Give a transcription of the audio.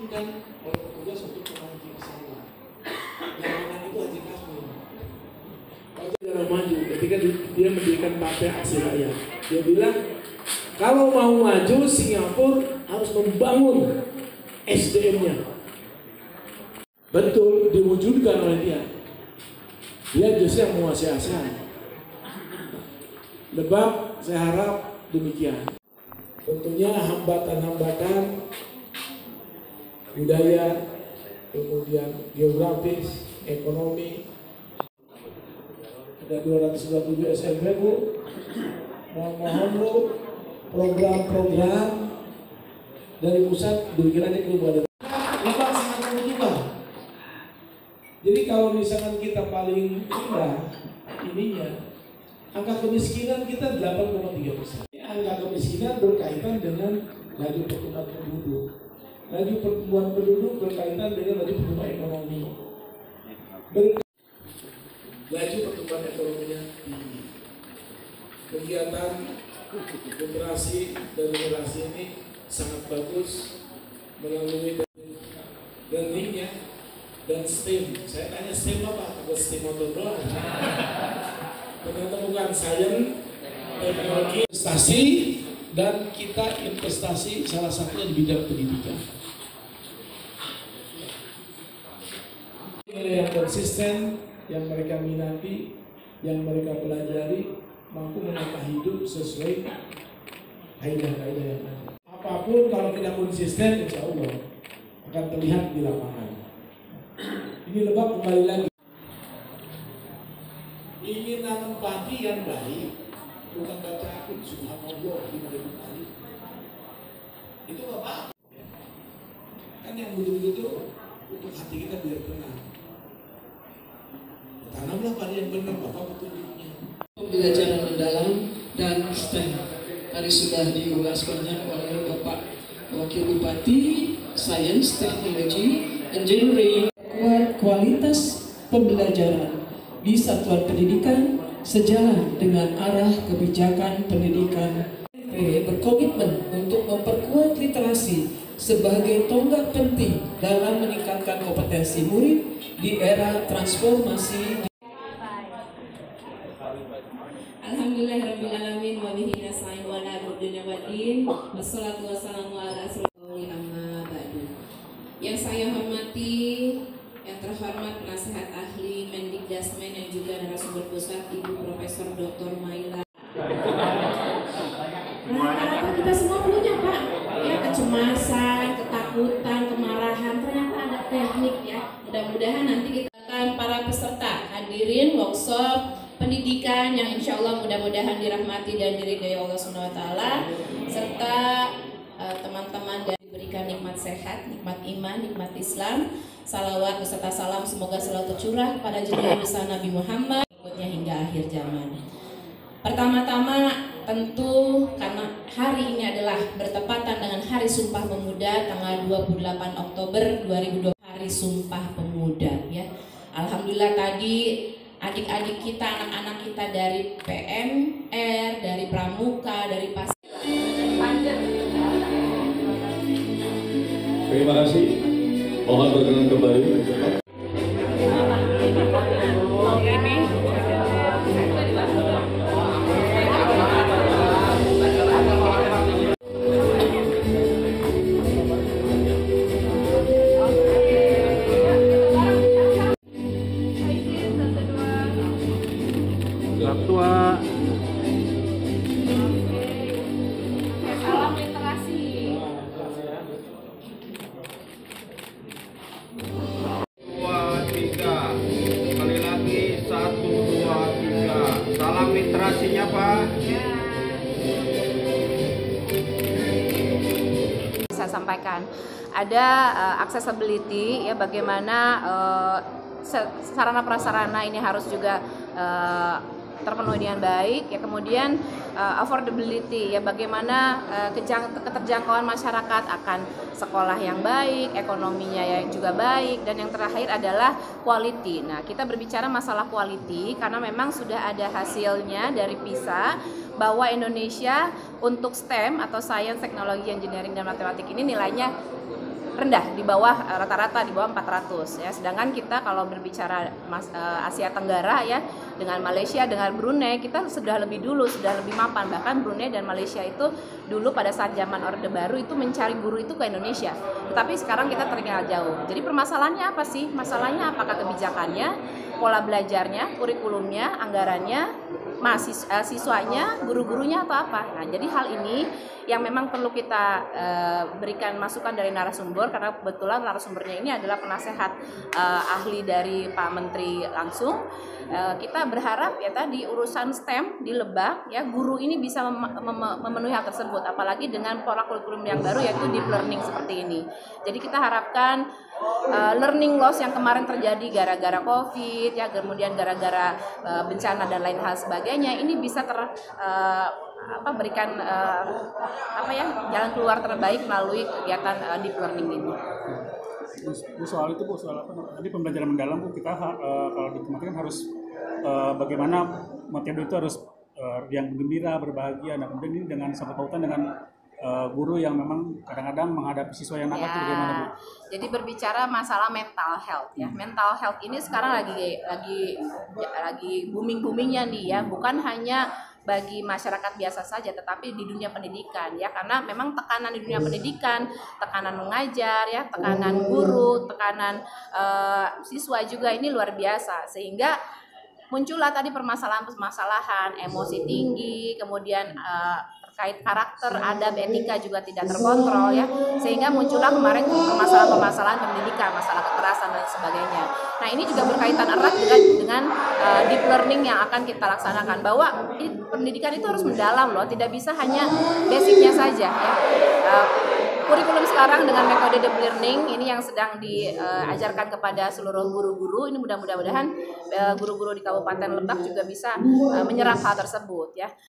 diturunkan oleh petugas untuk menanti ke sana. Yang menang itu Haji Kasmin. Negara maju ketika dia mendirikan Partai Aksi Rakyat. Dia bilang kalau mau maju Singapura harus membangun SDM-nya. Betul diwujudkan oleh dia. Dia justru yang menguasai ASEAN. Lebak saya harap demikian. Tentunya hambatan-hambatan budaya, kemudian geografis, ekonomi. Ada 297 SMP Bu. Mohon Bu, program-program dari pusat diberikan aja ke Lebak. Lebak sangat membutuhkan. Jadi kalau misalkan kita paling rendah ininya, angka kemiskinan kita 8,3%. Angka kemiskinan berkaitan dengan laju pertumbuhan penduduk. Laju pertumbuhan penduduk berkaitan dengan laju pertumbuhan ekonomi. Laju pertumbuhan ekonominya tinggi. Kegiatan generasi dan generasi ini sangat bagus melalui learningnya dan STEM. Saya tanya STEM apa? Apa STEM motor doang? Ternyata bukan sains, teknologi, investasi, dan kita investasi salah satunya di bidang pendidikan. Nilai yang konsisten, yang mereka minati, yang mereka pelajari, mampu menata hidup sesuai kaidah-kaidah yang ada. Apapun kalau kita konsisten, insya Allah akan terlihat di lapangan. Ini Lebak kembali lagi. Ingin nanam padi yang baik, bukan baca akun subhanallah 5.000 kali. Itu nggak apa-apa. Kan yang begitu-begitu untuk hati kita biar tenang. Tanamlah padi yang benar, Bapak petunjuknya. Pembelajaran mendalam dan STEM. Tadi sudah diulas banyak oleh Bapak Wakil Bupati, Sains, Teknologi, Engineering. Kualitas pembelajaran di satuan pendidikan sejalan dengan arah kebijakan pendidikan. Berkomitmen untuk memperkuat literasi sebagai tonggak penting dalam meningkatkan kompetensi murid di era transformasi. Alhamdulillahirrabbilalamin wa bihi nasta'in wa ala dunya waddin wassalatu wassalamu ala rasulillah amma ba'du. Yang saya hormati, yang terhormat penasehat ahli Mendikdasmen yang juga narasumber pusat Ibu Profesor Dr. Maila. Rata-rata kita semua punya Pak, ya kecemasan, ketakutan, kemarahan, ternyata ada teknik ya. Mudah-mudahan nanti kita akan para peserta hadirin workshop pendidikan yang insya Allah mudah-mudahan dirahmati dan diridhai Allah SWT, serta teman-teman dan diberikan nikmat sehat, nikmat iman, nikmat Islam, salawat beserta salam semoga selalu tercurah kepada junjungan besar Nabi Muhammad ikutnya hingga akhir zaman. Pertama-tama tentu karena hari ini adalah bertepatan dengan Hari Sumpah Pemuda tanggal 28 Oktober 2020, Hari Sumpah Pemuda ya. Alhamdulillah tadi adik-adik kita, anak-anak kita dari PMR, dari Pramuka, dari Pas. Terima kasih. Mohon berkenan kembali. Tua. Salam literasi. Sekali lagi 1, 2, 3. Salam literasinya Pak. Saya sampaikan ada accessibility ya, bagaimana sarana prasarana ini harus juga terpenuhi dengan baik ya, kemudian affordability ya, bagaimana keterjangkauan masyarakat akan sekolah yang baik, ekonominya yang juga baik, dan yang terakhir adalah quality. Nah, kita berbicara masalah quality karena memang sudah ada hasilnya dari PISA bahwa Indonesia untuk STEM atau Science, Teknologi, Engineering, dan Matematik ini nilainya rendah, di bawah rata-rata, di bawah 400 ya. Sedangkan kita kalau berbicara Asia Tenggara ya, dengan Malaysia, dengan Brunei, kita sudah lebih dulu, sudah lebih mapan. Bahkan Brunei dan Malaysia itu dulu pada saat zaman Orde Baru itu mencari guru itu ke Indonesia. Tapi sekarang kita tertinggal jauh. Jadi permasalahannya apa sih? Masalahnya apakah kebijakannya, pola belajarnya, kurikulumnya, anggarannya, siswanya, guru-gurunya atau apa? Nah, jadi hal ini yang memang perlu kita berikan masukan dari narasumber, karena kebetulan narasumbernya ini adalah penasehat ahli dari Pak Menteri langsung. Kita berharap ya tadi urusan STEM di Lebak ya, guru ini bisa memenuhi hal tersebut, apalagi dengan pola kurikulum yang baru yaitu deep learning seperti ini. Jadi kita harapkan learning loss yang kemarin terjadi gara-gara COVID ya, kemudian gara-gara bencana dan lain hal sebagainya, ini bisa berikan jalan keluar terbaik melalui kegiatan deep learning ini. Bu, soal itu Bu, soal apa tadi pembelajaran mendalam Bu, kita kalau di Kementerian harus bagaimana metode itu harus yang gembira, berbahagia. Nah, kemudian ini dengan sangkut pautan dengan guru yang memang kadang-kadang menghadapi siswa yang nakal itu bagaimana Bu? Jadi berbicara masalah mental health ya. Mental health ini sekarang lagi booming-boomingnya nih ya, bukan hanya bagi masyarakat biasa saja, tetapi di dunia pendidikan ya, karena memang tekanan di dunia pendidikan, tekanan mengajar ya, tekanan guru, tekanan siswa juga ini luar biasa, sehingga muncullah tadi permasalahan-permasalahan emosi tinggi, kemudian terkait karakter, adab, etika juga tidak terkontrol ya, sehingga muncullah kemarin permasalahan-permasalahan pendidikan, masalah kekerasan dan sebagainya. Nah, ini juga berkaitan erat dengan deep learning yang akan kita laksanakan, bahwa pendidikan itu harus mendalam loh, tidak bisa hanya basicnya saja ya. Kurikulum sekarang dengan metode deep learning ini yang sedang diajarkan kepada seluruh guru-guru, ini mudah-mudahan guru-guru di Kabupaten Lebak juga bisa menyerap hal tersebut ya.